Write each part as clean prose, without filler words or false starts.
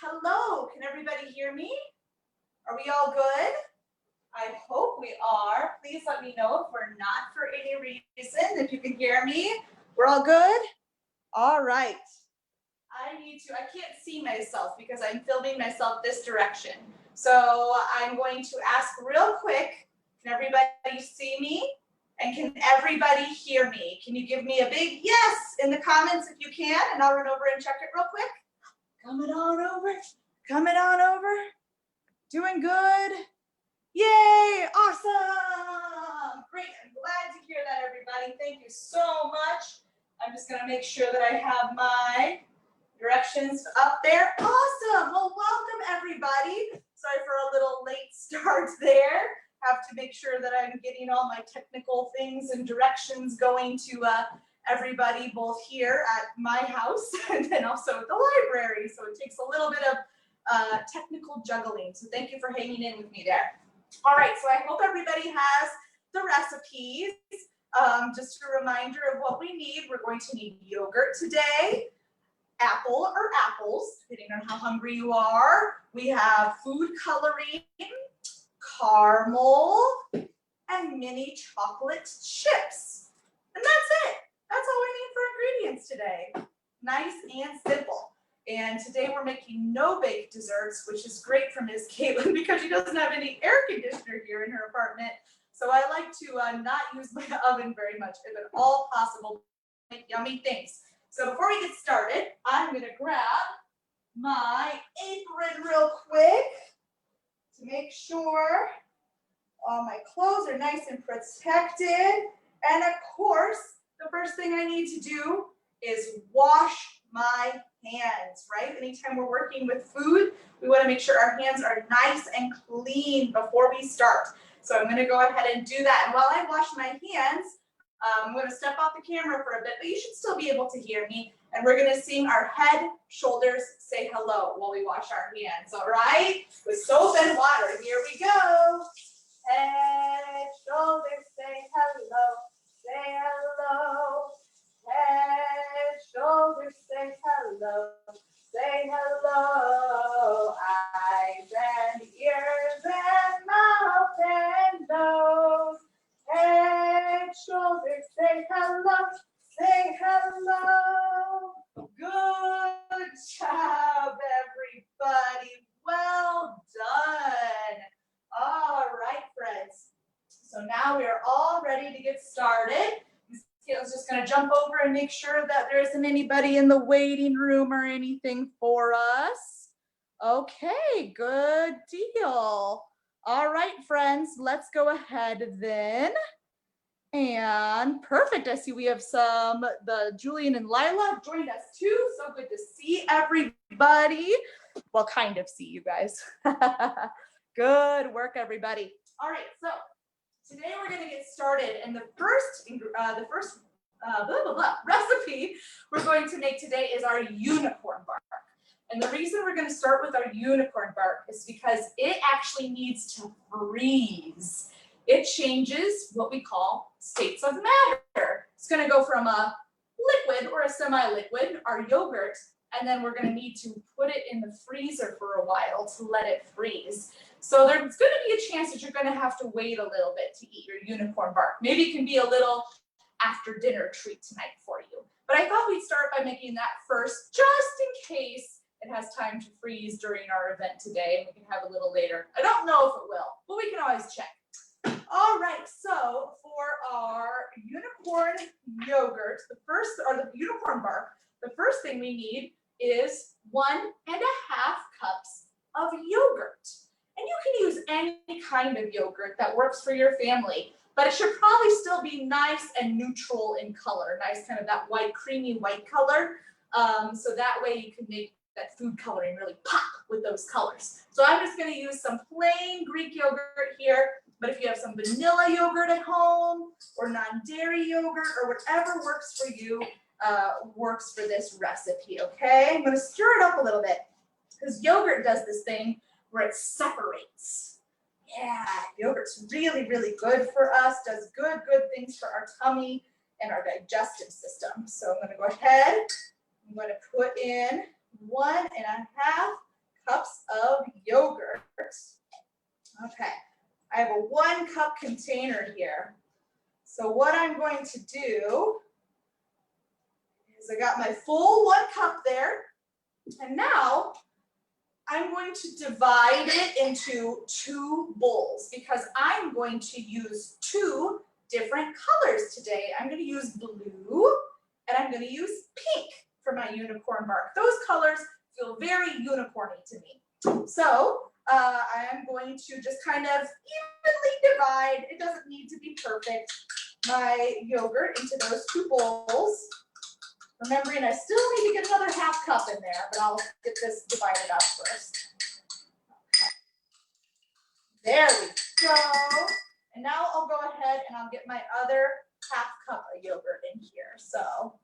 Hello, can everybody hear me? Are we all good? I hope we are. Please let me know if we're not for any reason. If you can hear me, we're all good? All right. I can't see myself because I'm filming myself this direction. So I'm going to ask real quick, can everybody see me? And can everybody hear me? Can you give me a big yes in the comments if you can? And I'll run over and check it real quick. Coming on over, coming on over. Doing good. Yay, awesome. Great, I'm glad to hear that, everybody. Thank you so much. I'm just gonna make sure that I have my directions up there. Awesome, well, welcome everybody. Sorry for a little late start there. Have to make sure that I'm getting all my technical things and directions going to everybody, both here at my house and then also at the library. So it takes a little bit of technical juggling. So thank you for hanging in with me there. All right, so I hope everybody has the recipes. Just a reminder of what we need. We're going to need yogurt today, apple or apples, depending on how hungry you are. We have food coloring, caramel, and mini chocolate chips. And that's it. That's all we need for ingredients today. Nice and simple. And today we're making no-bake desserts, which is great for Ms. Caitlin because she doesn't have any air conditioner here in her apartment. So I like to not use my oven very much, if at all possible, to make yummy things. So before we get started, I'm gonna grab my apron real quick to make sure all my clothes are nice and protected. And of course, the first thing I need to do is wash my hands, right? Anytime we're working with food, we want to make sure our hands are nice and clean before we start. So I'm going to go ahead and do that. And while I wash my hands, I'm going to step off the camera for a bit, but you should still be able to hear me. And we're going to sing our head, shoulders, say hello while we wash our hands, all right? With soap and water. Here we go. Head, shoulders, say hello, say hello. Head, shoulders, say hello, say hello. Eyes and ears and mouth and nose. Head, shoulders, say hello, say hello. Good job, everybody. Well done. All right, friends. So now we are all ready to get started. Caitlin's just going to jump over and make sure that there isn't anybody in the waiting room or anything for us. Okay, good deal. All right, friends, let's go ahead then. And perfect. I see we have the Julian and Lila joined us too. So good to see everybody. Well, kind of see you guys. Good work, everybody. All right, so today we're going to get started, and the first recipe we're going to make today is our unicorn bark. And the reason we're going to start with our unicorn bark is because it actually needs to freeze. It changes what we call states of matter. It's going to go from a liquid or a semi-liquid, our yogurt, and then we're going to need to put it in the freezer for a while to let it freeze. So there's going to be a chance that you're going to have to wait a little bit to eat your unicorn bark. Maybe it can be a little after dinner treat tonight for you. But I thought we'd start by making that first, just in case it has time to freeze during our event today, and we can have a little later. I don't know if it will, but we can always check. All right, so for our unicorn yogurt, the unicorn bark, the first thing we need is 1.5 cups of yogurt. And you can use any kind of yogurt that works for your family, but it should probably still be nice and neutral in color, nice kind of that white, creamy white color. So that way you can make that food coloring really pop with those colors. So I'm just going to use some plain Greek yogurt here, but if you have some vanilla yogurt at home or non-dairy yogurt or whatever works for you, works for this recipe, okay? I'm going to stir it up a little bit because yogurt does this thing where it separates. Yeah, yogurt's really, really good for us, does good things for our tummy and our digestive system. So I'm going to go ahead, I'm going to put in 1.5 1 cup container here. So what I'm going to do is I got my full 1 cup there. And now I'm going to divide it into 2 bowls because I'm going to use 2 different colors today. I'm going to use blue and I'm going to use pink for my unicorn bark. Those colors feel very unicorny to me. So I am going to just kind of evenly divide, it doesn't need to be perfect, my yogurt into those 2 bowls. Remembering I still need to get another half cup in there, but I'll get this divided up first. Okay. There we go. And now I'll go ahead and I'll get my other half cup of yogurt in here. So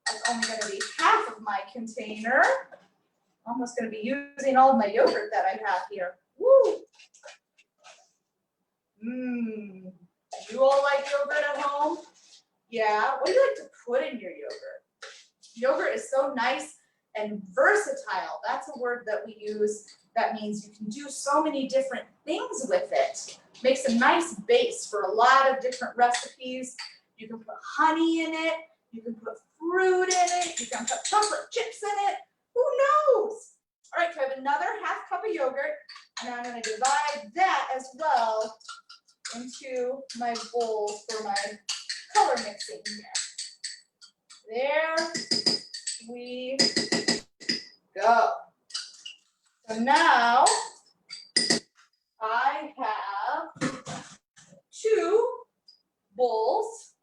that's only going to be half of my container. Almost going to be using all of my yogurt that I have here. Woo! You all like yogurt at home? Yeah. What do you like to put in your yogurt? Yogurt is so nice and versatile. That's a word that we use. That means you can do so many different things with it. Makes a nice base for a lot of different recipes. You can put honey in it. You can put fruit in it. You can put chocolate chips in it. Who knows? All right, so I have another half cup of yogurt, and I'm going to divide that as well into my bowls for my color mixing here. There we go. So now I have 2 bowls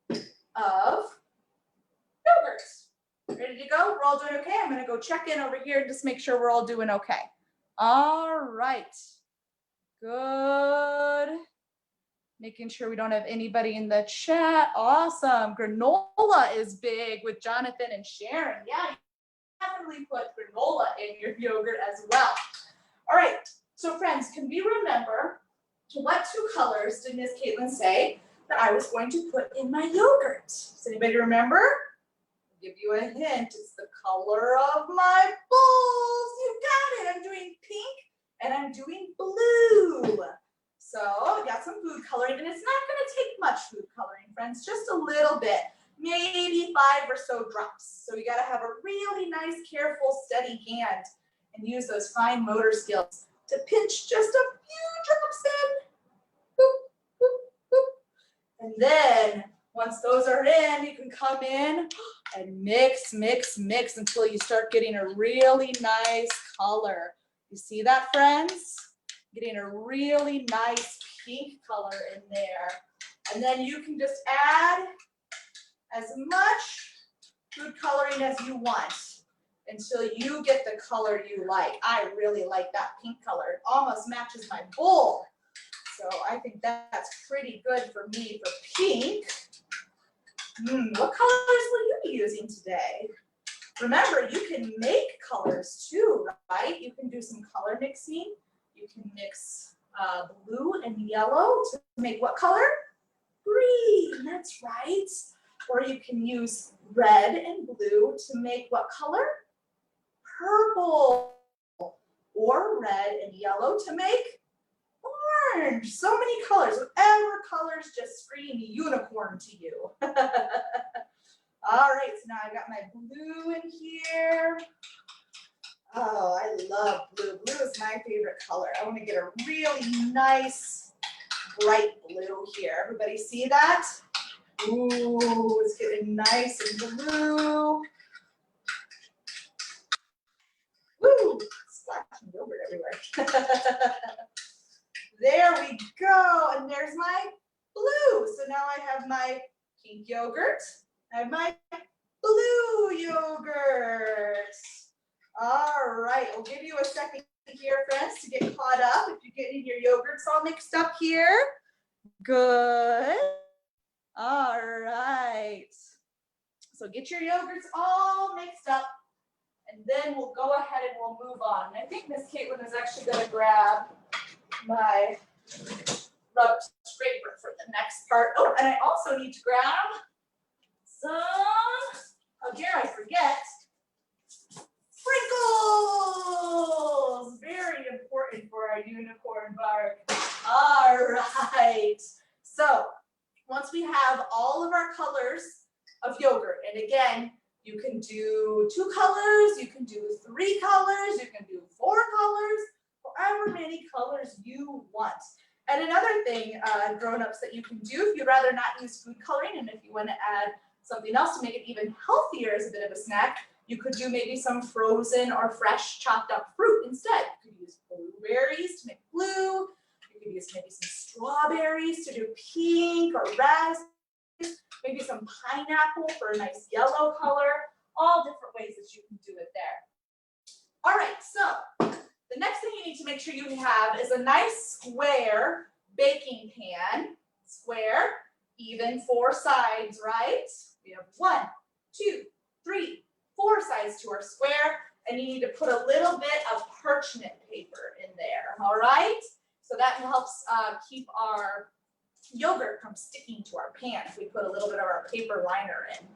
of yogurt. Ready to go? We're all doing okay? I'm going to go check in over here and just make sure we're all doing okay. All right. Good. Making sure we don't have anybody in the chat. Awesome. Granola is big with Jonathan and Sharon. Yeah, definitely put granola in your yogurt as well. All right. So friends, can we remember what 2 colors did Miss Caitlin say that I was going to put in my yogurt? Does anybody remember? I'll give you a hint. It's the color of my bowls. You got it. I'm doing pink and I'm doing blue. So I got some food coloring, and it's not going to take much food coloring, friends, just a little bit, maybe 5 or so drops. So you got to have a really nice, careful, steady hand and use those fine motor skills to pinch just a few drops in. Boop, boop, boop. And then once those are in, you can come in and mix, mix, mix until you start getting a really nice color. You see that, friends? Getting a really nice pink color in there. And then you can just add as much food coloring as you want until you get the color you like. I really like that pink color. It almost matches my bowl. So I think that's pretty good for me for pink. What colors will you be using today? Remember, you can make colors too, right? You can do some color mixing. You can mix blue and yellow to make what color? Green, that's right. Or you can use red and blue to make what color? Purple. Or red and yellow to make orange. So many colors. Whatever colors just scream unicorn to you. All right, so now I've got my blue in here. Oh, I love blue. Blue is my favorite color. I want to get a really nice, bright blue here. Everybody see that? Ooh, it's getting nice and blue. Woo, splashing yogurt everywhere. There we go. And there's my blue. So now I have my pink yogurt. I have my blue yogurt. All right, we'll give you a second here, friends, to get caught up. If you're getting your yogurts all mixed up here. Good. All right. So get your yogurts all mixed up, and then we'll go ahead and we'll move on. And I think Miss Caitlin is actually going to grab my rub scraper for the next part. Oh, and I also need to grab some, how dare I forget, sprinkles! Very important for our unicorn bark. All right. So once we have all of our colors of yogurt, and again, you can do 2 colors, you can do 3 colors, you can do 4 colors, however many colors you want. And another thing, grown-ups, that you can do if you'd rather not use food coloring and if you want to add something else to make it even healthier as a bit of a snack, you could do maybe some frozen or fresh chopped up fruit instead. You could use blueberries to make blue. You could use maybe some strawberries to do pink or raspberries, maybe some pineapple for a nice yellow color, all different ways that you can do it there. All right, so the next thing you need to make sure you have is a nice square baking pan. Square, even 4 sides, right? We have 1, 2, 3, 4 sides to our square, and you need to put a little bit of parchment paper in there, all right? So that helps keep our yogurt from sticking to our pan if we put a little bit of our paper liner in.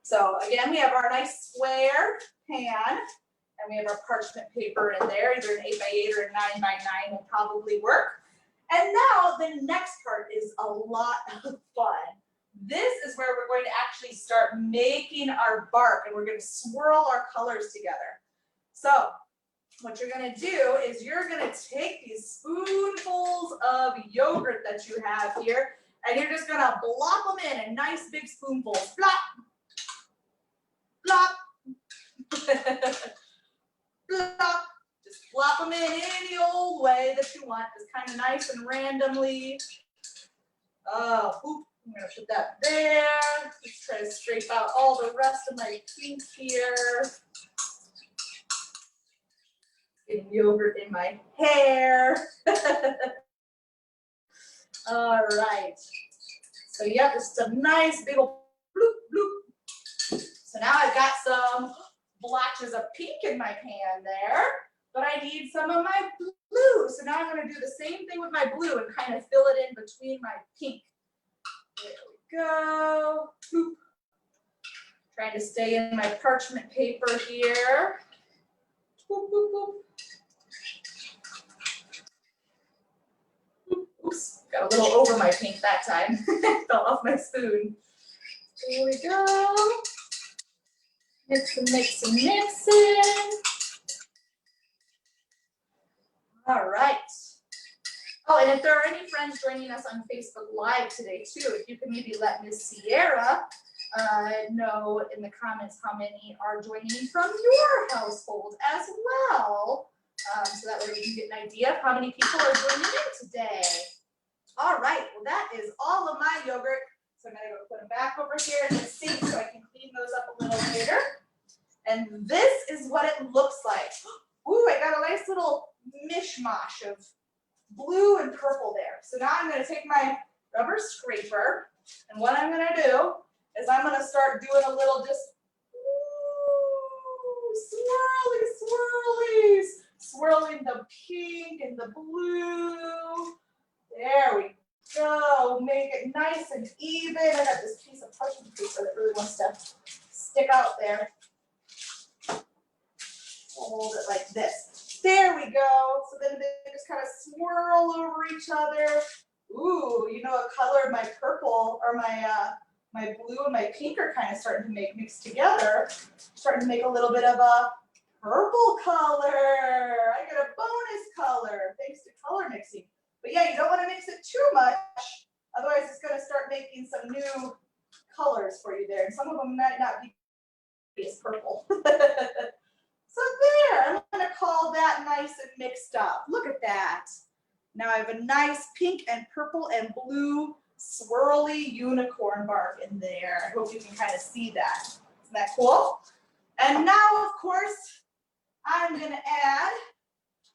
So again, we have our nice square pan, and we have our parchment paper in there, either an 8x8 or a 9x9 will probably work. And now the next part is a lot of fun. This is where we're going to actually start making our bark, and we're going to swirl our colors together. So what you're going to do is you're going to take these spoonfuls of yogurt that you have here, and you're just going to blop them in nice big spoonfuls. Blop, blop. Blop. Just plop them in any old way that you want, just kind of nice and randomly. Oop, I'm gonna put that there. Just try to scrape out all the rest of my pink here. Getting yogurt in my hair. All right. So yeah, just a nice big old bloop, bloop. So now I've got some blotches of pink in my pan there, but I need some of my blue. So now I'm going to do the same thing with my blue and kind of fill it in between my pink. There we go. Boop. Trying to stay in my parchment paper here. Boop, boop, boop. Oops, got a little over my pink that time. Fell off my spoon. There we go. Mix and mix and mixing. All right. Oh, and if there are any friends joining us on Facebook Live today too, if you can maybe let Miss Sierra know in the comments how many are joining from your household as well. So that way we can get an idea of how many people are joining in today. All right, well that is all of my yogurt. So I'm gonna go put them back over here in the sink so I can clean those up a little later. And this is what it looks like. Ooh, I got a nice little mishmash of blue and purple there. So now I'm gonna take my rubber scraper, and what I'm gonna do is I'm gonna start doing a little just swirly, swirlies, swirling the pink and the blue. There we go. Make it nice and even. I got this piece of parchment paper that really wants to stick out there. Hold it like this. There we go. So then they just kind of swirl over each other. Ooh, you know what color my purple or my blue and my pink are kind of starting to make mixed together. Starting to make a little bit of a purple color. I get a bonus color thanks to color mixing. But yeah, you don't want to mix it too much, otherwise it's going to start making some new colors for you there. And some of them might not be as purple. So there, I'm going to call that nice and mixed up. Look at that. Now I have a nice pink and purple and blue swirly unicorn bark in there. I hope you can kind of see that. Isn't that cool? And now, of course, I'm going to add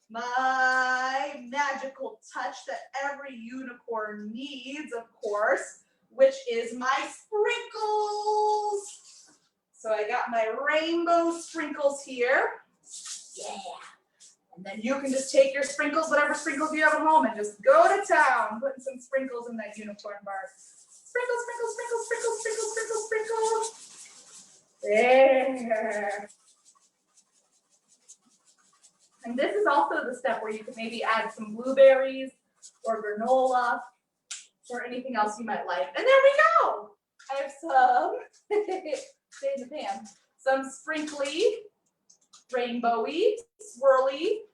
my magical touch that every unicorn needs, of course, which is my sprinkles. So I got my rainbow sprinkles here. Yeah. And then you can just take your sprinkles, whatever sprinkles you have at home, and just go to town, putting some sprinkles in that unicorn bark. Sprinkle, sprinkle, sprinkle, sprinkle, sprinkle, sprinkle. There. And this is also the step where you can maybe add some blueberries or granola or anything else you might like. And there we go. I have some, stay in the pan, some sprinkly, rainbowy, swirly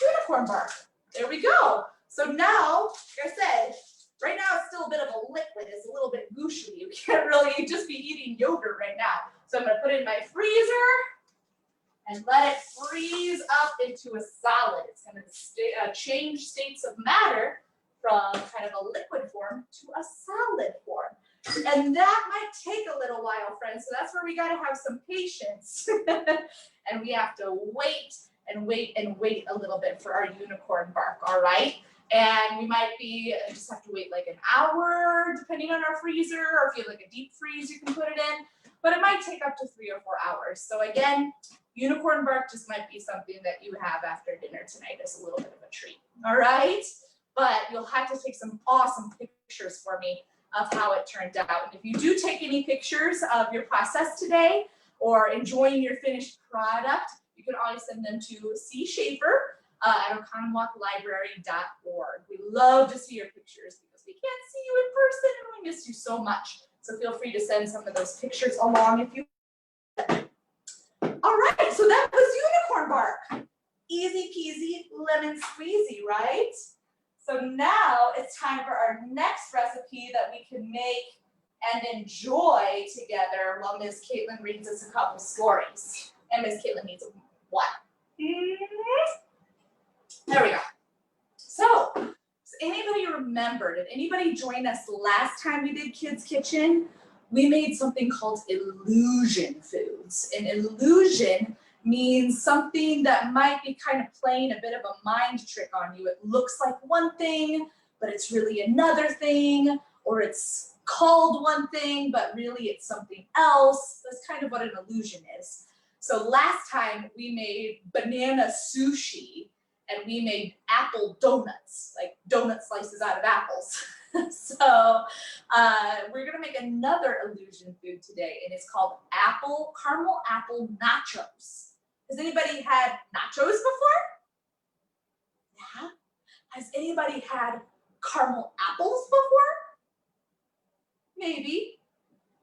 unicorn bark. There we go. So now, like I said, right now it's still a bit of a liquid. It's a little bit gooshy. You can't really just be eating yogurt right now. So I'm going to put it in my freezer and let it freeze up into a solid. It's going to change states of matter from kind of a liquid form to a solid form. And that might take a little while, friends. So that's where we got to have some patience. And we have to wait and wait and wait a little bit for our unicorn bark, all right? And we might just have to wait like an hour, depending on our freezer, or if you have like a deep freeze, you can put it in. But it might take up to 3 or 4 hours. So again, unicorn bark just might be something that you have after dinner tonight as a little bit of a treat, all right? But you'll have to take some awesome pictures for me of how it turned out. And if you do take any pictures of your process today or enjoying your finished product, you can always send them to C. Schaefer at oconomowoc.library.org. We love to see your pictures because we can't see you in person and we miss you so much. So feel free to send some of those pictures along if you. All right, so that was unicorn bark. Easy peasy, lemon squeezy, right? So now it's time for our next recipe that we can make and enjoy together while Ms. Caitlin reads us a couple stories. And Ms. Caitlin needs a what? There we go. So, does anybody remember, did anybody join us last time we did Kids Kitchen? We made something called illusion foods. And illusion means something that might be kind of playing a bit of a mind trick on you. It looks like one thing, but it's really another thing, or it's called one thing, but really it's something else. That's kind of what an illusion is. So last time we made banana sushi and we made apple donuts, like donut slices out of apples. So we're gonna make another illusion food today, and it's called caramel apple nachos. Has anybody had nachos before? Yeah. Has anybody had caramel apples before? Maybe.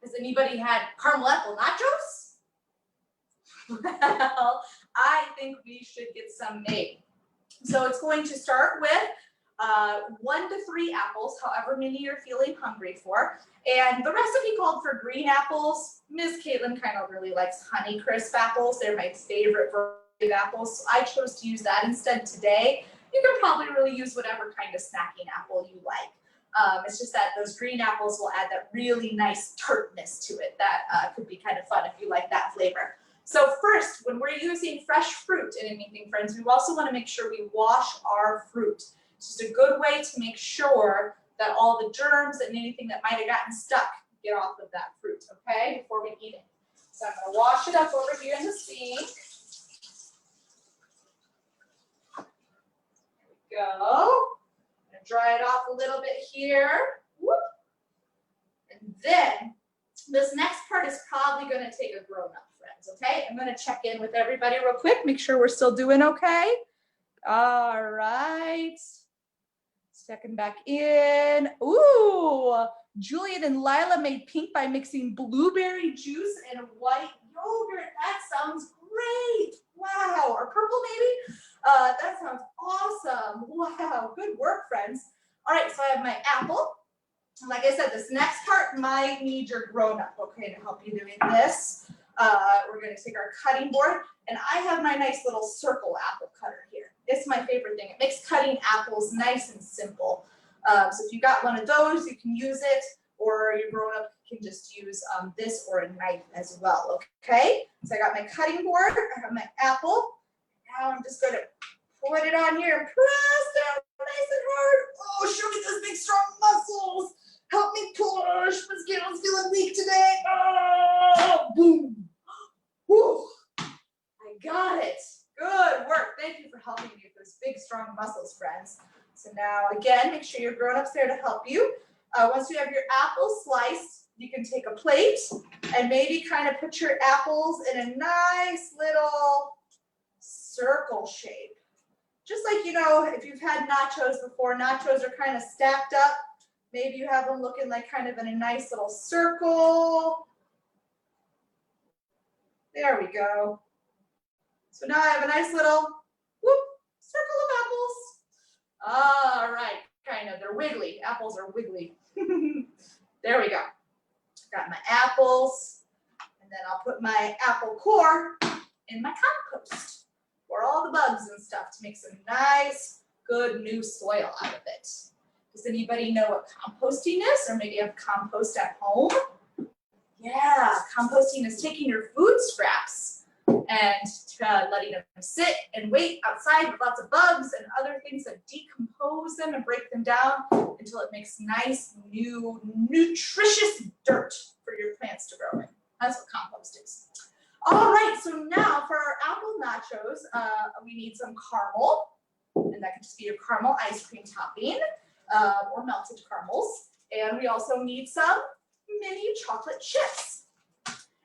Has anybody had caramel apple nachos? Well, I think we should get some made. So it's going to start with 1 to 3 apples, however many you're feeling hungry for. And the recipe called for green apples. Ms. Caitlin kind of really likes Honeycrisp apples. They're my favorite variety of apples. So I chose to use that instead today. You can probably really use whatever kind of snacking apple you like. It's just that those green apples will add that really nice tartness to it. That could be kind of fun if you like that flavor. So first, when we're using fresh fruit in anything, friends, we also want to make sure we wash our fruit. It's just a good way to make sure that all the germs and anything that might have gotten stuck get off of that fruit, okay, before we eat it. So I'm going to wash it up over here in the sink. There we go. I'm going to dry it off a little bit here. Whoop. And then this next part is probably going to take a grown-up, friends, okay? I'm going to check in with everybody real quick, make sure we're still doing okay. All right. Checking back in. Ooh, Julian and Lila made pink by mixing blueberry juice and white yogurt. That sounds great. Wow, or purple maybe? That sounds awesome. Wow, good work, friends. All right, so I have my apple. And like I said, this next part might need your grown-up, okay, to help you doing this. We're going to take our cutting board, and I have my nice little circle apple cutter here. It's my favorite thing. It makes cutting apples nice and simple. So if you got one of those, you can use it, or your grown-up can just use this or a knife as well, okay? So I got my cutting board, I have my apple. Now I'm just going to put it on here and press down nice and hard. Oh, show me those big, strong muscles. Help me push. Miss Gail's feeling weak today. Oh, boom. Woo. I got it. Good work. Thank you for helping me with those big, strong muscles, friends. So now, again, make sure your grown-up's there to help you. Once you have your apple sliced, you can take a plate and maybe kind of put your apples in a nice little circle shape. just like, you know, if you've had nachos before, nachos are kind of stacked up. Maybe you have them looking like kind of in a nice little circle. There we go. So now I have a nice little whoop, circle of apples. All right, kind of, they're wiggly. Apples are wiggly. There we go. Got my apples, and then I'll put my apple core in my compost for all the bugs and stuff to make some nice, good new soil out of it. Does anybody know what composting is, or maybe have compost at home? Yeah, composting is taking your food scraps and letting them sit and wait outside with lots of bugs and other things that decompose them and break them down until it makes nice, new, nutritious dirt for your plants to grow in. That's what compost is. All right, so now for our apple nachos, we need some caramel, and that can just be your caramel ice cream topping or melted caramels. And we also need some mini chocolate chips.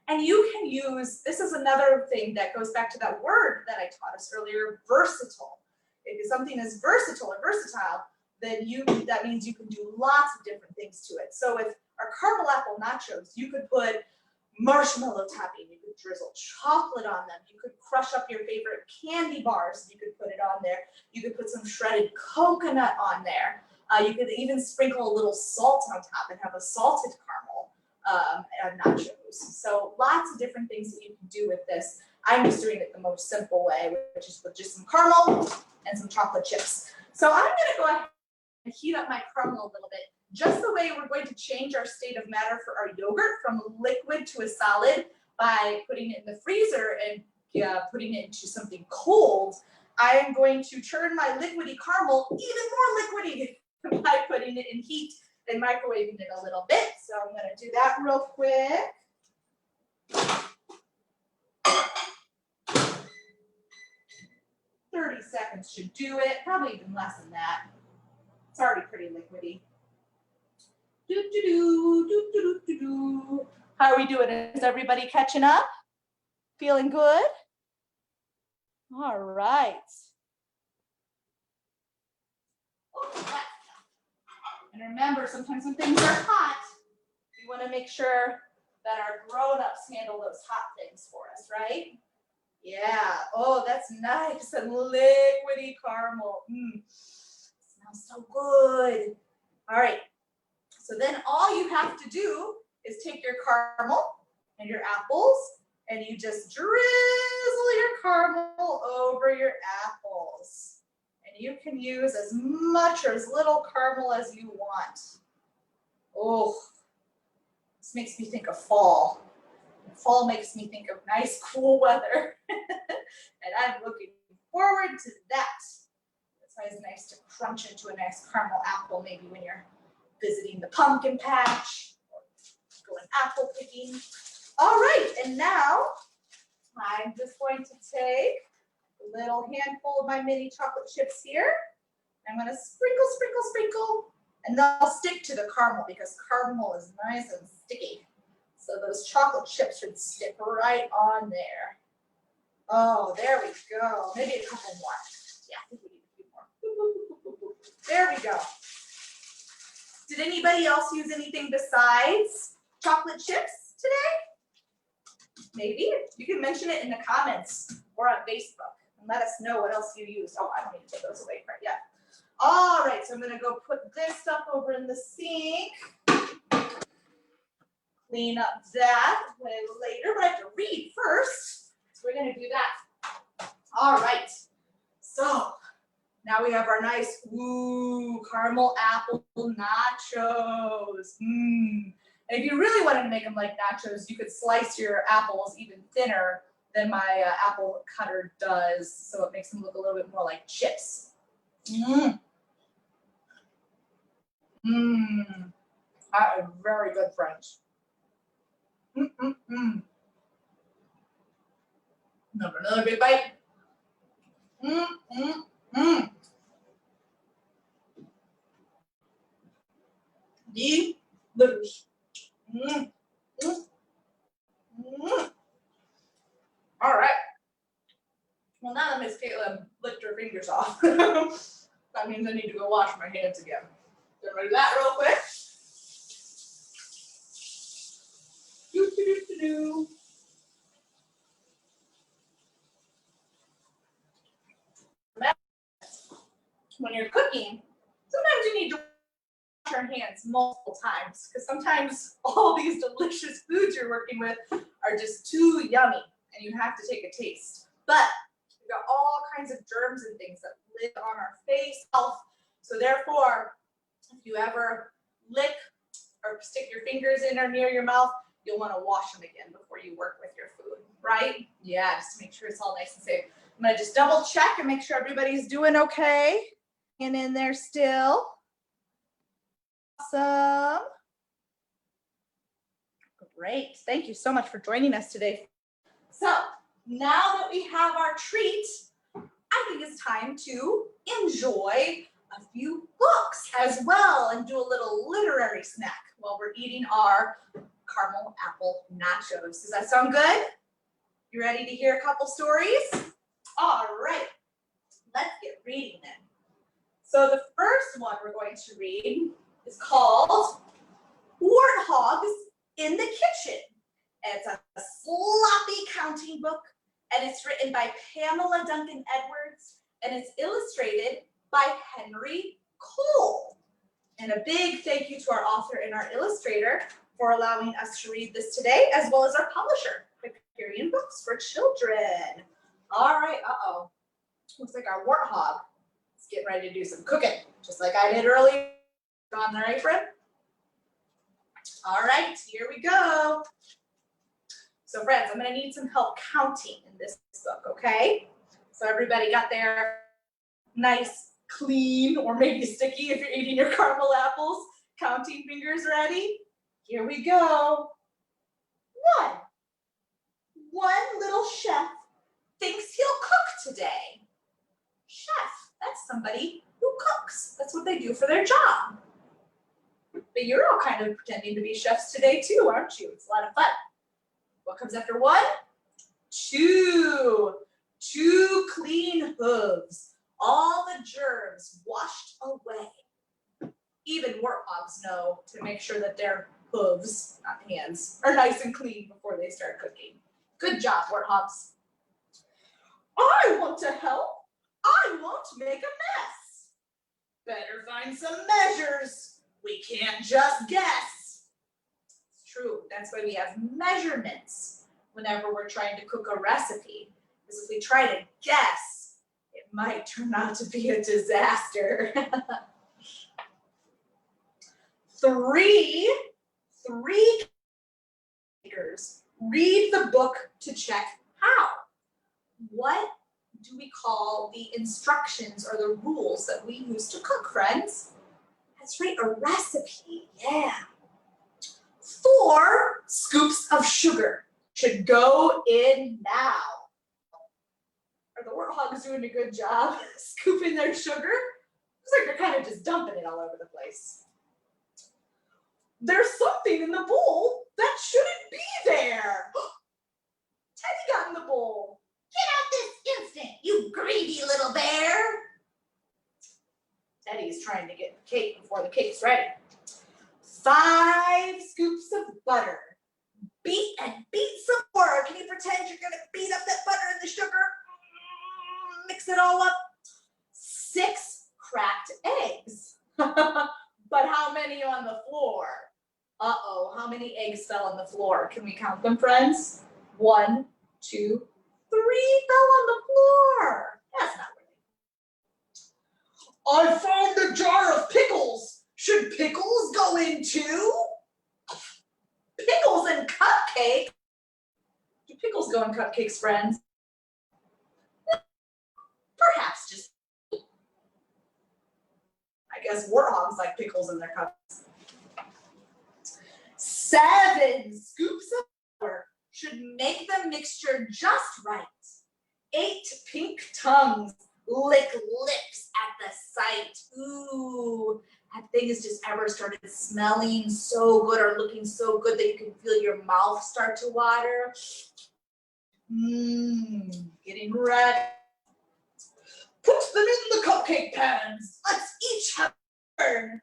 And you can use, this is another thing that goes back to that word that I taught us earlier, versatile. If something is versatile or versatile, then that means you can do lots of different things to it. So with our caramel apple nachos, you could put marshmallow topping, you could drizzle chocolate on them, you could crush up your favorite candy bars, you could put it on there, you could put some shredded coconut on there, you could even sprinkle a little salt on top and have a salted caramel nachos. So lots of different things that you can do with this. I'm just doing it the most simple way, which is with just some caramel and some chocolate chips. So I'm gonna go ahead and heat up my caramel a little bit, just the way we're going to change our state of matter for our yogurt from liquid to a solid by putting it in the freezer and putting it into something cold. I am going to turn my liquidy caramel even more liquidy by putting it in heat and microwaving it a little bit. So I'm going to do that real quick. 30 seconds should do it, probably even less than that. It's already pretty liquidy. How are we doing? Is everybody catching up? Feeling good? All right. And remember, sometimes when things are hot, we want to make sure that our grown-ups handle those hot things for us, right? Yeah. Oh, that's nice and liquidy caramel. Smells so good. All right. So then all you have to do is take your caramel and your apples and you just drizzle your caramel over your apples. And you can use as much or as little caramel as you want. Oh, this makes me think of fall. Fall makes me think of nice, cool weather. And I'm looking forward to that. It's always nice to crunch into a nice caramel apple, maybe when you're visiting the pumpkin patch or going apple picking. All right, and now I'm just going to take a little handful of my mini chocolate chips here. I'm going to sprinkle, sprinkle, sprinkle, and they'll stick to the caramel because caramel is nice and sticky. So those chocolate chips should stick right on there. Oh, there we go. Maybe a couple more. Yeah, I think we need a few more. There we go. Did anybody else use anything besides chocolate chips today? Maybe. You can mention it in the comments or on Facebook and let us know what else you used. Oh, I don't need to put those away quite yet. All right, so I'm going to go put this stuff over in the sink. Clean up that later, but I have to read first. So we're going to do that. All right. So now we have our nice caramel apple nachos. And if you really wanted to make them like nachos, you could slice your apples even thinner than my apple cutter does, so it makes them look a little bit more like chips. That is very good, friends. Another big bite. Delicious. All right. Well, now that Miss Caitlin licked her fingers off. That means I need to go wash my hands again. Gonna do that real quick. Do. When you're cooking, sometimes you need to wash your hands multiple times because sometimes all these delicious foods you're working with are just too yummy and you have to take a taste. But we've got all kinds of germs and things that live on our face, health. So therefore, if you ever lick or stick your fingers in or near your mouth, you'll want to wash them again before you work with your food, right? Yeah, just to make sure it's all nice and safe. I'm going to just double check and make sure everybody's doing okay. And in there still. Awesome. Great. Thank you so much for joining us today. So now that we have our treat, I think it's time to enjoy a few books as well and do a little literary snack while we're eating our caramel apple nachos. Does that sound good? You ready to hear a couple stories? All right, let's get reading then. So the first one we're going to read is called Warthogs in the Kitchen. And it's a sloppy counting book, and it's written by Pamela Duncan Edwards, and it's illustrated by Henry Cole. And a big thank you to our author and our illustrator for allowing us to read this today, as well as our publisher, Hyperion Books for Children. All right, looks like our warthog is getting ready to do some cooking, just like I did earlier on their apron. All right, here we go. So friends, I'm gonna need some help counting in this book, okay? So everybody got their nice, clean, or maybe sticky if you're eating your caramel apples, counting fingers ready? Here we go. One little chef thinks he'll cook today. Chef, that's somebody who cooks. That's what they do for their job. But you're all kind of pretending to be chefs today too, aren't you? It's a lot of fun. What comes after one? Two clean hooves. All the germs washed away. Even warthogs know to make sure that their hooves, not hands, are nice and clean before they start cooking. Good job, warthogs. I want to help. I won't make a mess. Better find some measures. We can't just guess. It's true. That's why we have measurements whenever we're trying to cook a recipe. Because if we try to guess, it might turn out to be a disaster. Three takers. Read the book to check how. What do we call the instructions or the rules that we use to cook, friends? That's right, a recipe, yeah. 4 scoops of sugar should go in now. Are the warthogs doing a good job scooping their sugar? Looks like they're kind of just dumping it all over the place. There's something in the bowl that shouldn't be there. Teddy got in the bowl. Get out this instant, you greedy little bear. Teddy's trying to get the cake before the cake's ready. 5 scoops of butter. Beat some more. Can you pretend you're gonna beat up that butter and the sugar? Mix it all up. 6 cracked eggs. But how many on the floor? Uh-oh, how many eggs fell on the floor? Can we count them, friends? 1, 2, 3 fell on the floor. That's not right. I found the jar of pickles. Should pickles go in too? Pickles and cupcake? Do pickles go in cupcakes, friends? Perhaps just. I guess warthogs like pickles in their cups. 7 scoops of flour should make the mixture just right. 8 pink tongues lick lips at the sight. Ooh, that thing has just ever started smelling so good or looking so good that you can feel your mouth start to water. Getting ready. Put them in the cupcake pans. Let's each have a turn.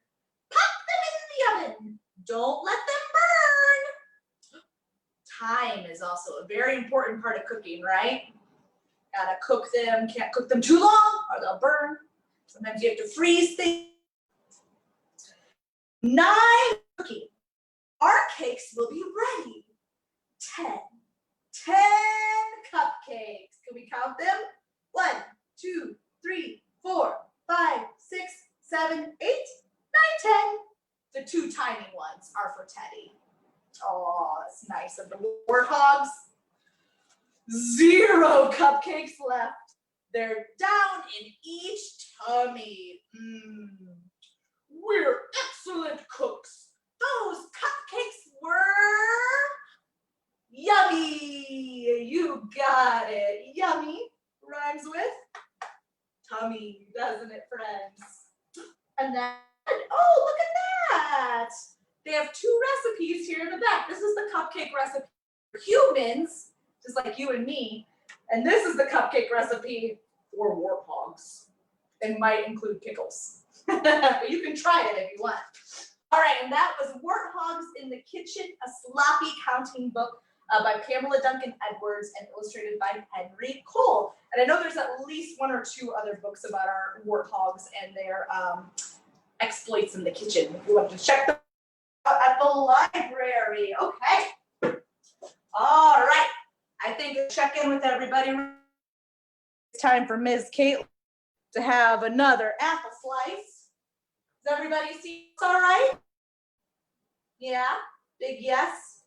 Pop them in the oven. Don't let them burn. Time is also a very important part of cooking, right? Gotta cook them. Can't cook them too long or they'll burn. Sometimes you have to freeze things. 9 cooking. Our cakes will be ready. 10 cupcakes. Can we count them? 1, 2, 3, 4, 5, 6, 7, 8, 9, 10. The 2 tiny ones are for Teddy. Oh, that's nice of the Warthogs. 0 cupcakes left. They're down in each tummy. We're excellent cooks. Those cupcakes were yummy. You got it. Yummy rhymes with tummy, doesn't it, friends? And then, oh, look at that. They have 2 recipes here in the back. This is the cupcake recipe for humans, just like you and me. And this is the cupcake recipe for warthogs. It might include pickles. But you can try it if you want. All right, and that was Warthogs in the Kitchen, a sloppy counting book by Pamela Duncan Edwards and illustrated by Henry Cole. And I know there's at least 1 or 2 other books about our warthogs and their exploits in the kitchen. If you want to check them out at the library. Okay. All right. I think I'll check in with everybody. It's time for Ms. Caitlin to have another apple slice. Does everybody see it's all right? Yeah? Big yes?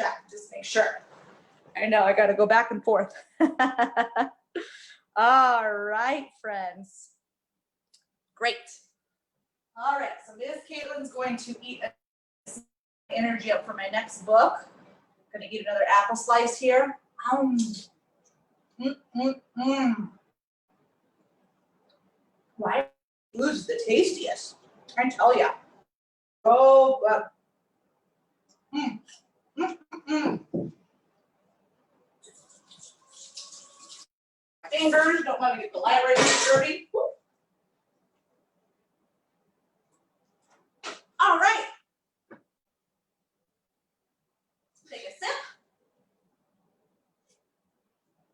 Check, just make sure. I know, I got to go back and forth. All right, friends. Great. All right, so Ms. Caitlin's going to eat energy up for my next book. I'm going to eat another apple slice here. Why food's the tastiest? I tell ya. Oh, Fingers, don't want to get the library dirty. Woo. All right. Take a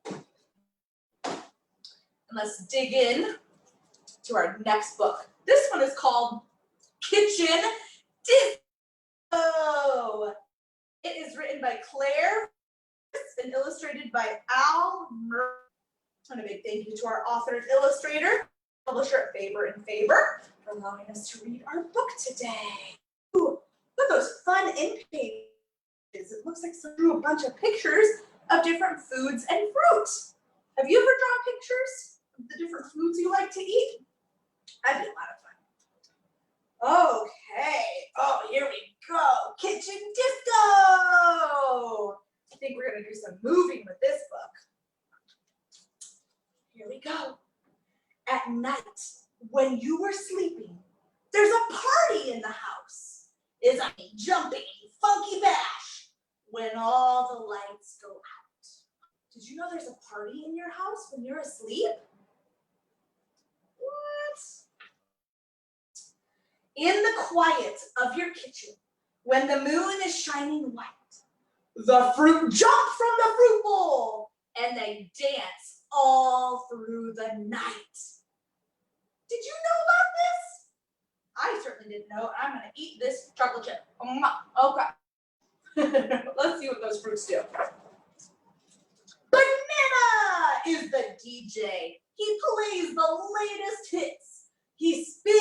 sip. And let's dig in to our next book. This one is called Kitchen Disco. It is written by Claire and illustrated by Al Murray. And a big thank you to our author and illustrator, publisher at Faber and Faber, for allowing us to read our book today. Ooh, look at those fun ink pages. It looks like someone drew a bunch of pictures of different foods and fruits. Have you ever drawn pictures of the different foods you like to eat? That'd be a lot of fun. Okay. Oh, here we go. Kitchen Disco. I think we're going to do some moving with this book. Here we go. At night, when you were sleeping, there's a party in the house. It's a jumping, funky bash when all the lights go out. Did you know there's a party in your house when you're asleep? What? In the quiet of your kitchen, when the moon is shining white, the fruit jump from the fruit bowl and they dance all through the night. Did you know about this? I certainly didn't know. I'm going to eat this chocolate chip. Okay. Let's see what those fruits do. Banana is the DJ. He plays the latest hits. He spins.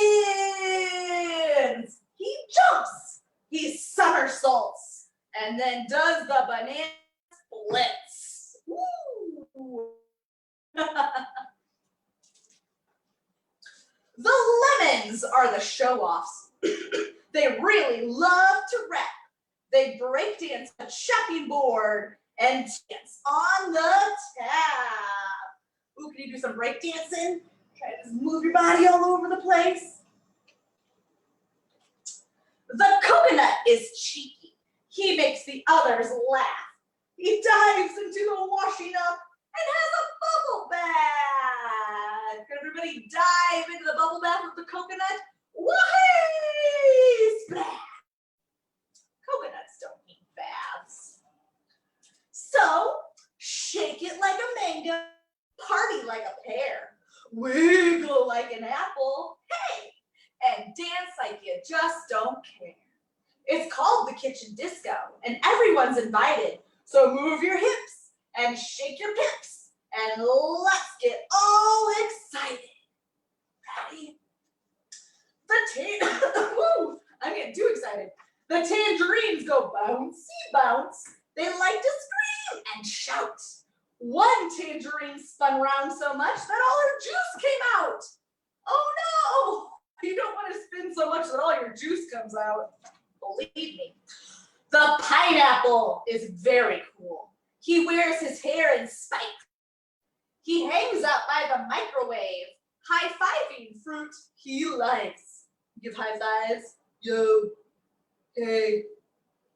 He jumps. He somersaults. And then does the banana splits. Woo! The lemons are the show-offs. They really love to rap. They break dance on the chopping board and dance on the tap. Ooh, can you do some break dancing? Try to just move your body all over the place. The coconut is cheeky. He makes the others laugh. He dives into the washing up and has a bubble bath. Can everybody dive into the bubble bath with the coconut? Wahey! Splash! Coconuts don't need baths. So, shake it like a mango, party like a pear, wiggle like an apple, hey, and dance like you just don't care. It's called the kitchen disco, and everyone's invited. So move your hips and shake your pips, and let's get all excited. Ready? Woo, I'm getting too excited. The tangerines go bouncy bounce. They like to scream and shout. One tangerine spun around so much that all her juice came out. Oh no! You don't want to spin so much that all your juice comes out. Believe me. The pineapple is very cool. He wears his hair in spikes. He hangs out by the microwave, high-fiving fruit he likes. Give high fives. Yo. Hey.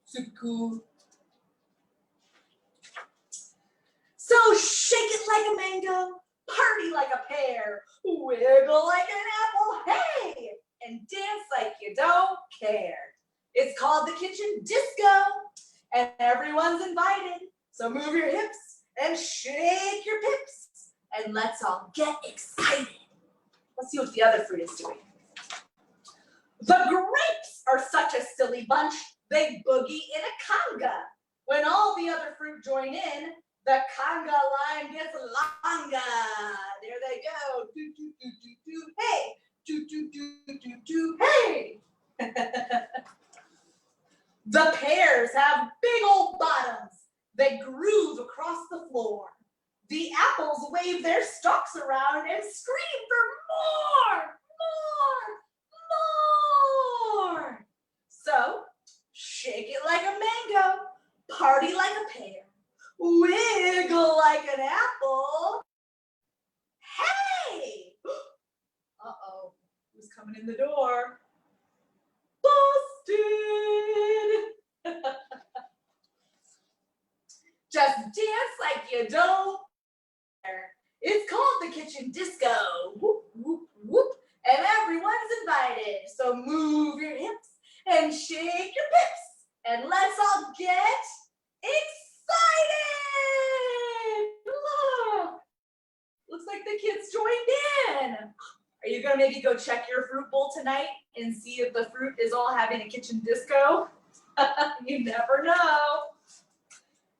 Super cool. So shake it like a mango, party like a pear, wiggle like an apple, hey, and dance like you don't care. It's called the kitchen disco, and everyone's invited. So move your hips and shake your pips, and let's all get excited. Let's see what the other fruit is doing. The grapes are such a silly bunch, they boogie in a conga. When all the other fruit join in, the conga line gets longer. There they go. Do, do, do, do, do, hey. Do, do, do, do, do, hey. The pears have big old bottoms. They groove across the floor. The apples wave their stalks around and scream for more, more, more. So, shake it like a mango, party like a pear, wiggle like an apple. Hey! Uh-oh, who's coming in the door? Busted! Just dance like you don't care. It's called the kitchen disco. Whoop, whoop, whoop. And everyone's invited. So move your hips and shake your pips. And let's all get excited! Look! Looks like the kids joined in. Are you gonna maybe go check your fruit bowl tonight and see if the fruit is all having a kitchen disco? You never know.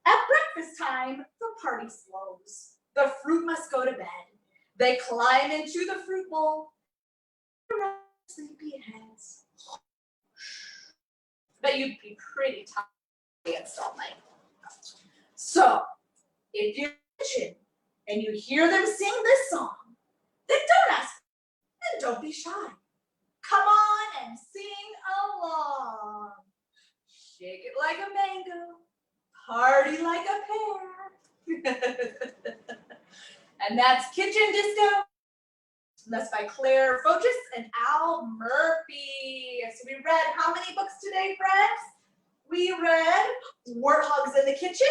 At breakfast time, the party slows. The fruit must go to bed. They climb into the fruit bowl. Sleepy heads. But you'd be pretty tired danced all night. So, if you're in the kitchen and you hear them sing this song, then don't ask and don't be shy. Come on and sing along. Shake it like a mango, party like a pear. And that's Kitchen Disco. That's by Claire Fochis and Al Murphy. So we read how many books today, friends? We read Warthogs in the Kitchen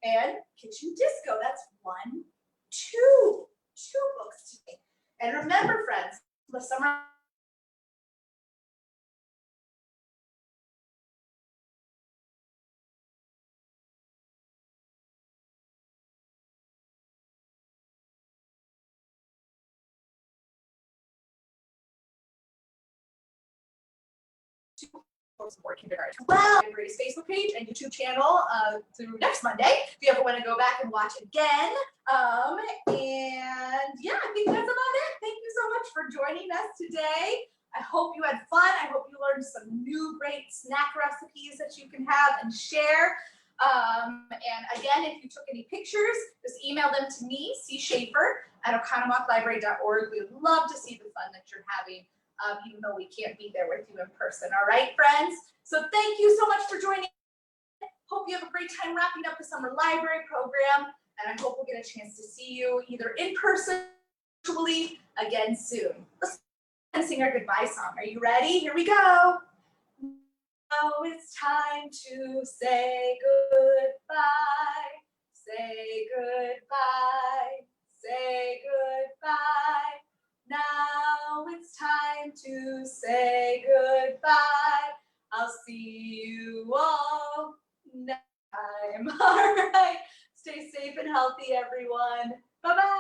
and Kitchen Disco. That's two books today. And remember, friends, the summer for kindergarten. Well, Library's Facebook page and YouTube channel through next Monday if you ever want to go back and watch again. And yeah, I think that's about it. Thank you so much for joining us today. I hope you had fun. I hope you learned some new great snack recipes that you can have and share. And again, if you took any pictures, just email them to me, c.schaefer@oconomowoc.library.org. We would love to see the fun that you're having. Even though we can't be there with you in person. All right, friends? So thank you so much for joining. Hope you have a great time wrapping up the summer library program. And I hope we'll get a chance to see you either in person or virtually again soon. Let's sing our goodbye song. Are you ready? Here we go. Now it's time to say goodbye. Say goodbye. Say goodbye. Now it's time to say goodbye. I'll see you all next time. All right. Stay safe and healthy, everyone. Bye-bye.